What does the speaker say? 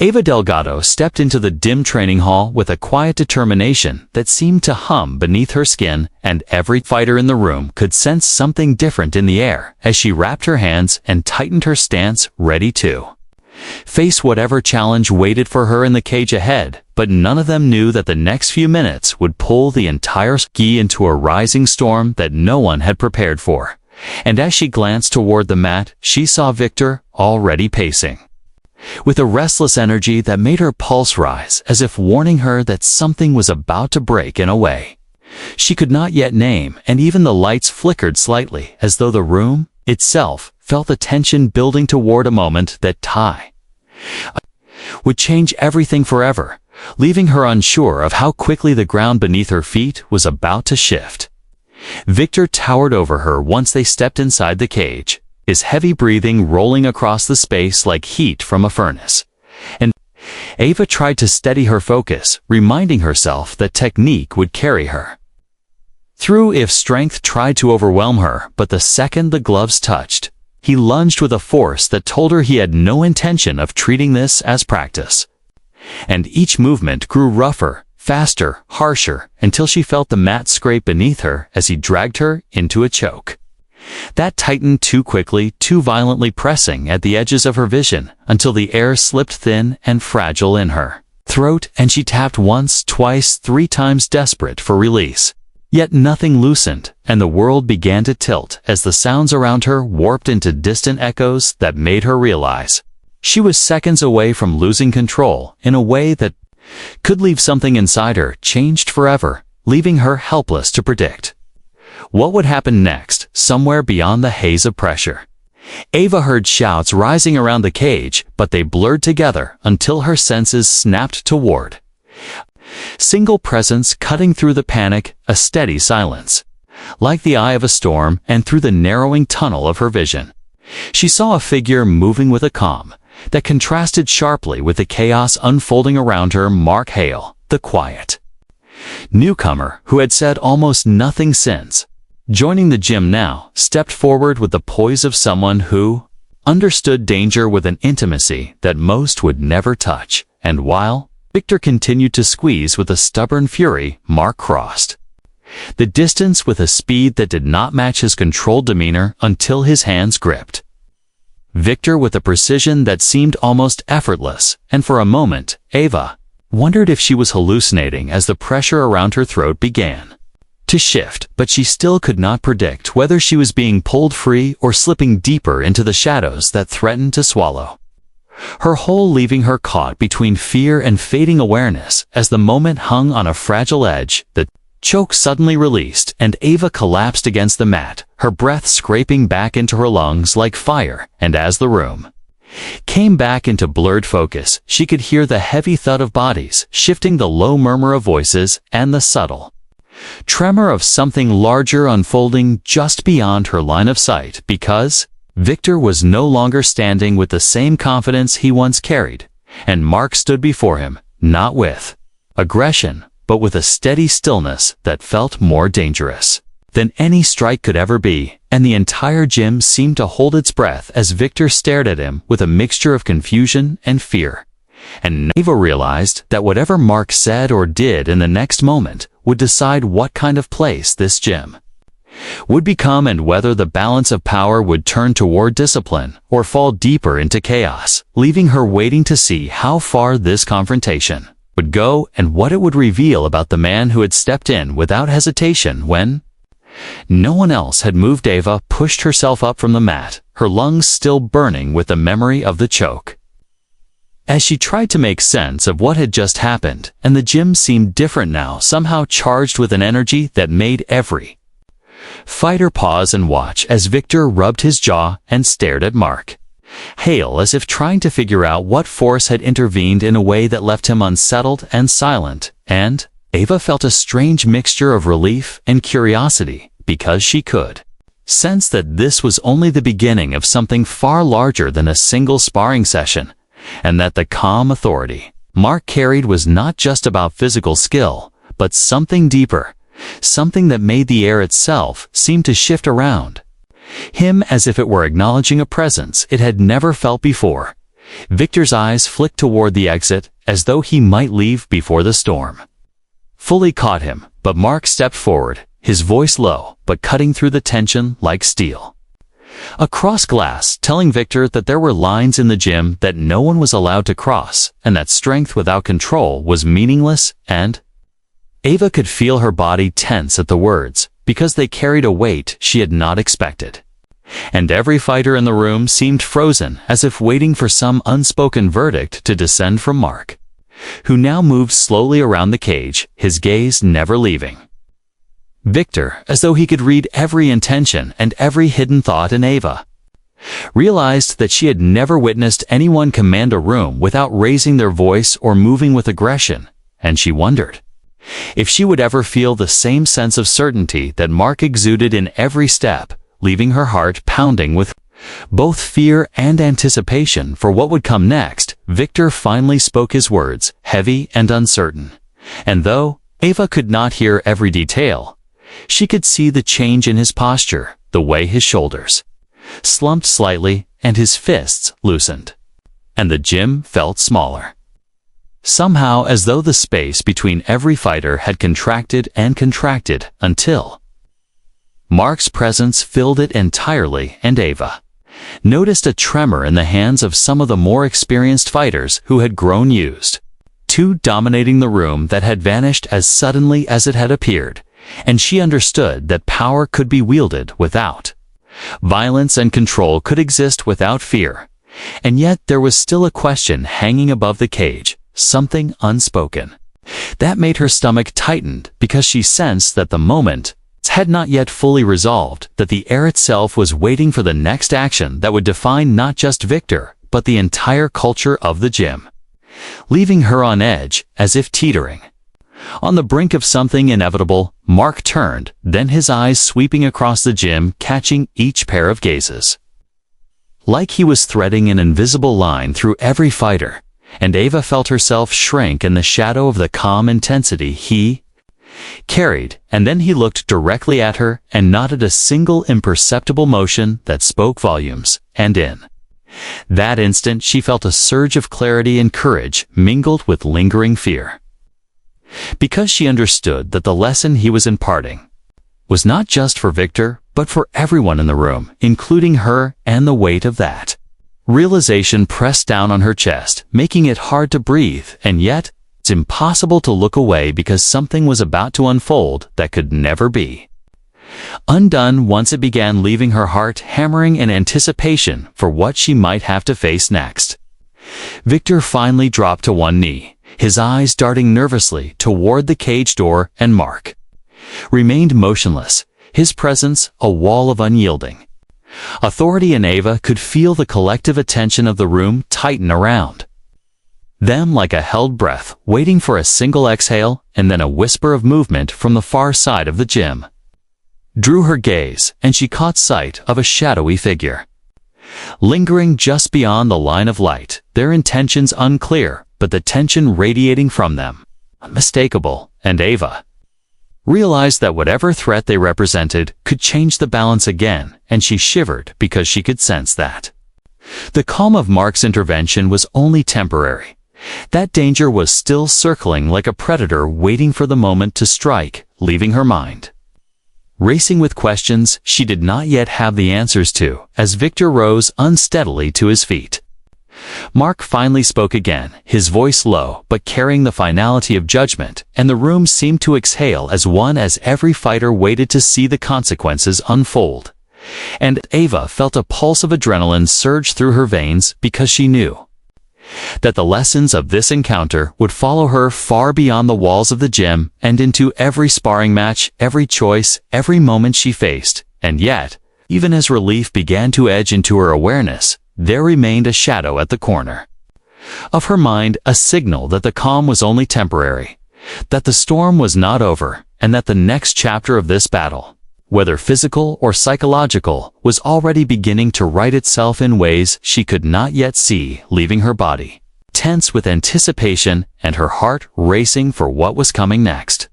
Ava Delgado stepped into the dim training hall with a quiet determination that seemed to hum beneath her skin, and every fighter in the room could sense something different in the air as she wrapped her hands and tightened her stance, ready to face whatever challenge waited for her in the cage ahead. But none of them knew that the next few minutes would pull the entire ski into a rising storm that no one had prepared for. And as she glanced toward the mat, she saw Victor already pacing, with a restless energy that made her pulse rise, as if warning her that something was about to break in a way she could not yet name, and even the lights flickered slightly, as though the room itself felt the tension building toward a moment that would change everything forever, leaving her unsure of how quickly the ground beneath her feet was about to shift. Victor towered over her once they stepped inside the cage, his heavy breathing rolling across the space like heat from a furnace. And Ava tried to steady her focus, reminding herself that technique would carry her through if strength tried to overwhelm her. But the second the gloves touched, he lunged with a force that told her he had no intention of treating this as practice. And each movement grew rougher, faster, harsher, until she felt the mat scrape beneath her as he dragged her into a choke that tightened too quickly, too violently, pressing at the edges of her vision until the air slipped thin and fragile in her throat, and she tapped once, twice, 3 times, desperate for release. Yet nothing loosened, and the world began to tilt as the sounds around her warped into distant echoes that made her realize she was seconds away from losing control in a way that could leave something inside her changed forever, leaving her helpless to predict what would happen next. Somewhere beyond the haze of pressure, Ava heard shouts rising around the cage, but they blurred together until her senses snapped toward single presence cutting through the panic, a steady silence, like the eye of a storm, and through the narrowing tunnel of her vision, she saw a figure moving with a calm that contrasted sharply with the chaos unfolding around her. Mark Hale, the quiet newcomer who had said almost nothing since joining the gym, now stepped forward with the poise of someone who understood danger with an intimacy that most would never touch. And while Victor continued to squeeze with a stubborn fury, Mark crossed the distance with a speed that did not match his controlled demeanor until his hands gripped Victor with a precision that seemed almost effortless, and for a moment, Ava wondered if she was hallucinating as the pressure around her throat began to shift, but she still could not predict whether she was being pulled free or slipping deeper into the shadows that threatened to swallow her whole, leaving her caught between fear and fading awareness. As the moment hung on a fragile edge, the choke suddenly released, and Ava collapsed against the mat, her breath scraping back into her lungs like fire. And as the room came back into blurred focus, she could hear the heavy thud of bodies shifting, the low murmur of voices, and the subtle tremor of something larger unfolding just beyond her line of sight, because Victor was no longer standing with the same confidence he once carried, and Mark stood before him, not with aggression, but with a steady stillness that felt more dangerous than any strike could ever be. And the entire gym seemed to hold its breath as Victor stared at him with a mixture of confusion and fear. And Ava realized that whatever Mark said or did in the next moment would decide what kind of place this gym would become, and whether the balance of power would turn toward discipline or fall deeper into chaos, leaving her waiting to see how far this confrontation would go and what it would reveal about the man who had stepped in without hesitation when no one else had moved. Ava pushed herself up from the mat, her lungs still burning with the memory of the choke, as she tried to make sense of what had just happened. And the gym seemed different now, somehow charged with an energy that made every fighter pause and watch as Victor rubbed his jaw and stared at Mark Hale, as if trying to figure out what force had intervened in a way that left him unsettled and silent. And Ava felt a strange mixture of relief and curiosity, because she could sense that this was only the beginning of something far larger than a single sparring session, and that the calm authority Mark carried was not just about physical skill, but something deeper, something that made the air itself seem to shift around him as if it were acknowledging a presence it had never felt before. Victor's eyes flicked toward the exit, as though he might leave before the storm. Fully caught him, but Mark stepped forward, his voice low, but cutting through the tension like steel. Across glass, telling Victor that there were lines in the gym that no one was allowed to cross, and that strength without control was meaningless, and Ava could feel her body tense at the words, because they carried a weight she had not expected. And every fighter in the room seemed frozen, as if waiting for some unspoken verdict to descend from Mark, who now moved slowly around the cage, his gaze never leaving Victor, as though he could read every intention and every hidden thought in Ava. Realized that she had never witnessed anyone command a room without raising their voice or moving with aggression, and she wondered if she would ever feel the same sense of certainty that Mark exuded in every step, leaving her heart pounding with both fear and anticipation for what would come next. Victor finally spoke his words, heavy and uncertain. And though Ava could not hear every detail, she could see the change in his posture, the way his shoulders slumped slightly and his fists loosened. And the gym felt smaller. Somehow, as though the space between every fighter had contracted and contracted until Mark's presence filled it entirely, and Ava noticed a tremor in the hands of some of the more experienced fighters who had grown used to dominating the room that had vanished as suddenly as it had appeared, and she understood that power could be wielded without violence and control could exist without fear. And yet there was still a question hanging above the cage, something unspoken, that made her stomach tighten, because she sensed that the moment had not yet fully resolved, that the air itself was waiting for the next action that would define not just Victor, but the entire culture of the gym, leaving her on edge, as if teetering on the brink of something inevitable. Mark turned, then his eyes sweeping across the gym, catching each pair of gazes, like he was threading an invisible line through every fighter, and Ava felt herself shrink in the shadow of the calm intensity he carried. And then he looked directly at her and nodded a single imperceptible motion that spoke volumes, and in that instant she felt a surge of clarity and courage mingled with lingering fear, because she understood that the lesson he was imparting was not just for Victor, but for everyone in the room, including her, and the weight of that realization pressed down on her chest, making it hard to breathe, and yet it's impossible to look away because something was about to unfold that could never be undone once it began, leaving her heart hammering in anticipation for what she might have to face next. Victor finally dropped to one knee, his eyes darting nervously toward the cage door, and Mark remained motionless, his presence a wall of unyielding authority, and Ava could feel the collective attention of the room tighten around them like a held breath, waiting for a single exhale, and then a whisper of movement from the far side of the gym drew her gaze, and she caught sight of a shadowy figure lingering just beyond the line of light, their intentions unclear, but the tension radiating from them unmistakable. And Ava realized that whatever threat they represented could change the balance again, and she shivered because she could sense that the calm of Mark's intervention was only temporary. That danger was still circling like a predator waiting for the moment to strike, leaving her mind racing with questions she did not yet have the answers to, as Victor rose unsteadily to his feet. Mark finally spoke again, his voice low but carrying the finality of judgment, and the room seemed to exhale as one, as every fighter waited to see the consequences unfold. And Ava felt a pulse of adrenaline surge through her veins, because she knew that the lessons of this encounter would follow her far beyond the walls of the gym and into every sparring match, every choice, every moment she faced. And yet, even as relief began to edge into her awareness, there remained a shadow at the corner of her mind, a signal that the calm was only temporary, that the storm was not over, and that the next chapter of this battle, whether physical or psychological, was already beginning to write itself in ways she could not yet see, leaving her body tense with anticipation and her heart racing for what was coming next.